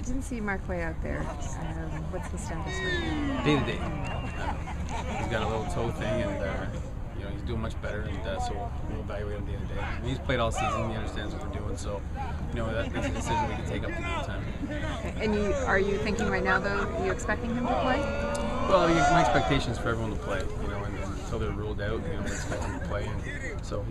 Didn't see Marcel out there. What's the status for him? Day to day. He's got a little toe thing, and he's doing much better, and so we'll evaluate him day to day. And he's played all season. He understands what we're doing, so that's a decision we can take up to game time. Okay. And are you thinking right now, though, are you expecting him to play? Well, my expectation is for everyone to play. And until they're ruled out, we expect him to play. And so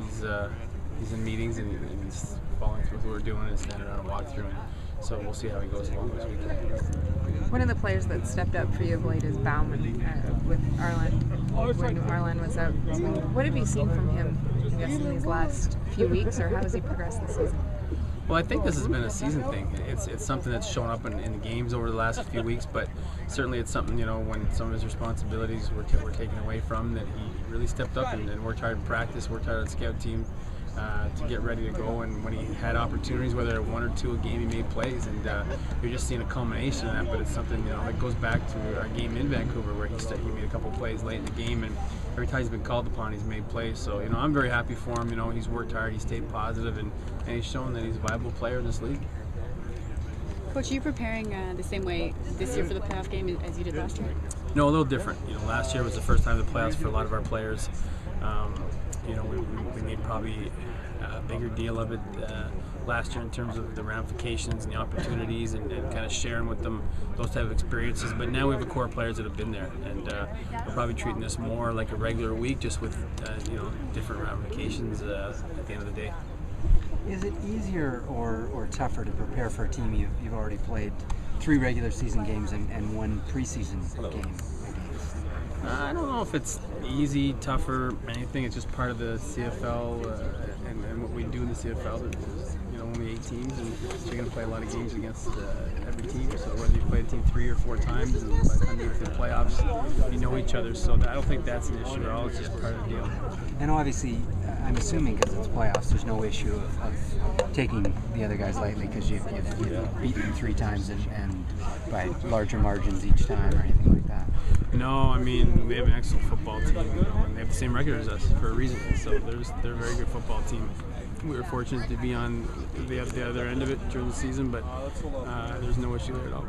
he's in meetings and he's following through with what we're doing and standing around and walkthrough. And so we'll see how he goes along this weekend. One of the players that stepped up for you of late is Bauman with Arlen. When Arlen was out, what have you seen from him, I guess, in these last few weeks, or how has he progressed this season? Well, I think this has been a season thing. It's something that's shown up in the games over the last few weeks, but certainly it's something, when some of his responsibilities were taken away from, that he really stepped up and worked hard in practice, worked hard on the scout team to get ready to go. And when he had opportunities, whether one or two a game, he made plays, and you're just seeing a culmination of that. But it's something that goes back to our game in Vancouver, where he made a couple plays late in the game, and every time he's been called upon, he's made plays. So I'm very happy for him. He's worked hard, he's stayed positive, and he's shown that he's a viable player in this league. Coach, are you preparing the same way this year for the playoff game as you did last year? No, a little different. Last year was the first time in the playoffs for a lot of our players. We made probably a bigger deal of it last year in terms of the ramifications and the opportunities and kind of sharing with them those type of experiences. But now we have a core of players that have been there, and we're probably treating this more like a regular week, just with different ramifications at the end of the day. Is it easier or tougher to prepare for a team you've already played 3 regular season games and 1 preseason game against? I don't know if it's easy, tougher, anything. It's just part of the CFL and what we do in the CFL. There's only 8 teams, and so you're going to play a lot of games against every team. So whether you play a team 3 or 4 times, and by the time you get to the playoffs, you know each other. So I don't think that's an issue at all. It's just part of the deal. And obviously, I'm assuming because it's playoffs, there's no issue of taking the other guys lightly because you've beaten them 3 times and by larger margins each time or anything like that. No, we have an excellent football team, and they have the same record as us for a reason. So they're a very good football team. We were fortunate to be on the other end of it during the season, but there's no issue there at all.